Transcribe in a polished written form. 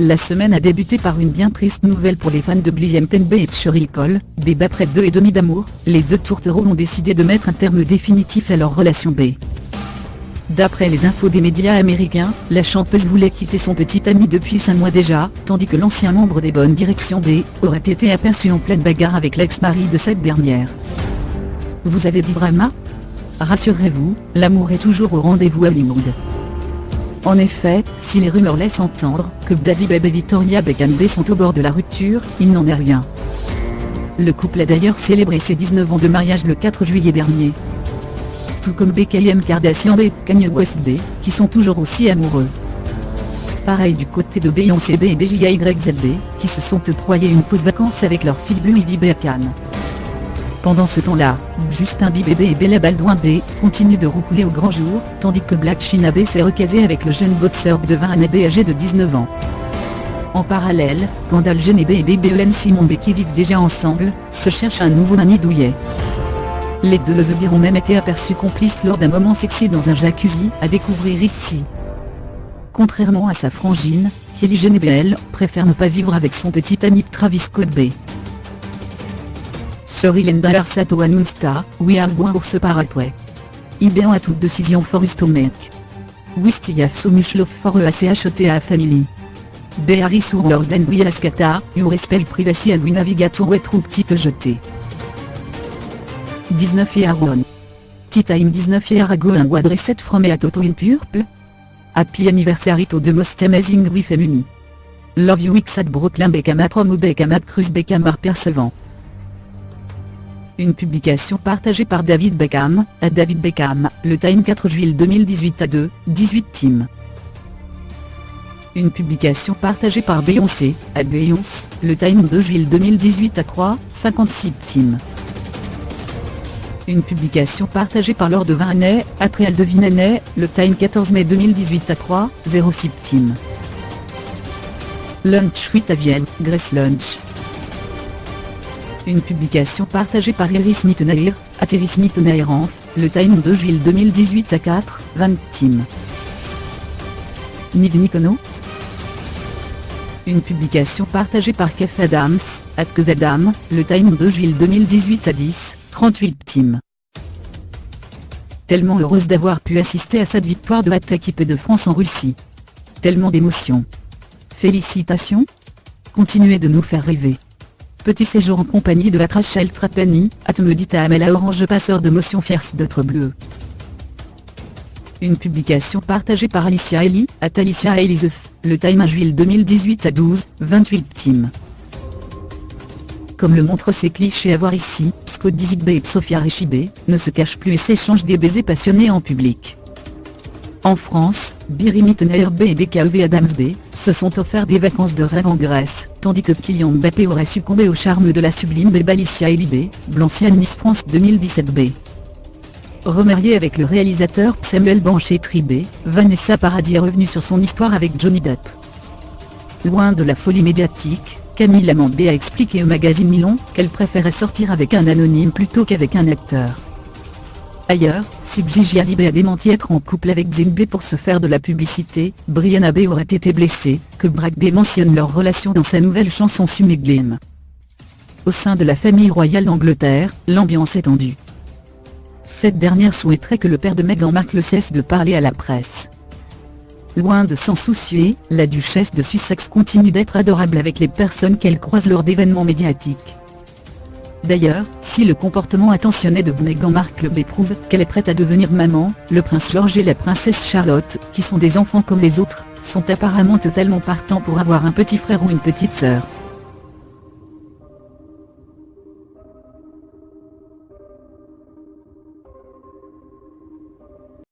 La semaine a débuté par une bien triste nouvelle pour les fans de Liam Payne et Cheryl Cole. Bébé, après 2 ans et demi d'amour, les deux tourtereaux ont décidé de mettre un terme définitif à leur relation B. D'après les infos des médias américains, la chanteuse voulait quitter son petit ami depuis 5 mois déjà, tandis que l'ancien membre des Bonnes Directions D aurait été aperçu en pleine bagarre avec l'ex-mari de cette dernière. Vous avez dit drama ? Rassurez-vous, l'amour est toujours au rendez-vous à Hollywood. En effet, si les rumeurs laissent entendre que David et Victoria Beckham sont au bord de la rupture, il n'en est rien. Le couple a d'ailleurs célébré ses 19 ans de mariage le 4 juillet dernier. Tout comme Kim Kardashian et Kanye West B, qui sont toujours aussi amoureux. Pareil du côté de Beyoncé B et BJYZ B, qui se sont octroyés une pause vacances avec leur fille Ivy Beckham. Pendant ce temps-là, Justin Bieber et Bella Baldwin D continuent de roucouler au grand jour, tandis que Blac Chyna B s'est recasé avec le jeune boxeur de 20 ans B âgé de 19 ans. En parallèle, Kendall Jenner B et Baby Simon B, qui vivent déjà ensemble, se cherchent un nouveau mani douillet. Les deux levures ont même été aperçus complices lors d'un moment sexy dans un jacuzzi, à découvrir ici. Contrairement à sa frangine, Kylie Jenner B, elle, préfère ne pas vivre avec son petit ami Travis Scott B. Cheryl and Sato announced "We are going to separate. IBM at toute decision for us to make. We still have so much love for a family. They are so loud and we ask you respect privacy and we navigate through petite jetée. 19 years ago. Time 19 years ago and was dressed from a toto in purple. Happy anniversary to the most amazing we family. Love you X at Brooklyn Beckham from Beckham at Cruz Beckham are percevant. Une publication partagée par David Beckham, à David Beckham, le Time 4 juillet 2018 à 2:18 Tim. Une publication partagée par Beyoncé, à Beyoncé, le Time 2 juillet 2018 à 3:56 Tim. Une publication partagée par Lord de Vinay, à Trial de Vinay, le Time 14 mai 2018 à 3:06 Tim. Lunch with Avienne, Grace Lunch. Une publication partagée par Terry Smith Nair, à Terry Smith Nair, le Time 2 juillet 2018 à 4:20 Tim. Nick Nicono. Une publication partagée par Kev Adams, à Kev Adam, le Time 2 juillet 2018 à 10:38 Tim. Tellement heureuse d'avoir pu assister à cette victoire de notre équipe de France en Russie. Tellement d'émotions. Félicitations. Continuez de nous faire rêver. Petit séjour en compagnie de la Rachel Trapani, me dit à Amela Orange, passeur de motion fierce d'être bleu. Une publication partagée par Alicia Eli, à Alicia Elizef, le Time 1 juillet 2018 à 12:28 Tim. Comme le montrent ces clichés à voir ici, Scott Disick B et Sophia Richie B ne se cachent plus et s'échangent des baisers passionnés en public. En France, Biri Mittenaer B et BKV Adams B se sont offerts des vacances de rêve en Grèce, tandis que Kylian Mbappé aurait succombé au charme de la sublime bébé Alicia Eli B, l'ancienne Miss France 2017 B. Remariée avec le réalisateur Samuel Banchetry B, Vanessa Paradis est revenue sur son histoire avec Johnny Depp. Loin de la folie médiatique, Camille Lamande B a expliqué au magazine Milan qu'elle préférait sortir avec un anonyme plutôt qu'avec un acteur. Ailleurs, si Gigi Hadid B a démenti être en couple avec Zayn B pour se faire de la publicité, Brianna B aurait été blessée, que Brad B mentionne leur relation dans sa nouvelle chanson Summer. Au sein de la famille royale d'Angleterre, l'ambiance est tendue. Cette dernière souhaiterait que le père de Meghan Markle cesse de parler à la presse. Loin de s'en soucier, la duchesse de Sussex continue d'être adorable avec les personnes qu'elle croise lors d'événements médiatiques. D'ailleurs, si le comportement attentionné de Meghan Markle prouve qu'elle est prête à devenir maman, le prince George et la princesse Charlotte, qui sont des enfants comme les autres, sont apparemment totalement partants pour avoir un petit frère ou une petite sœur.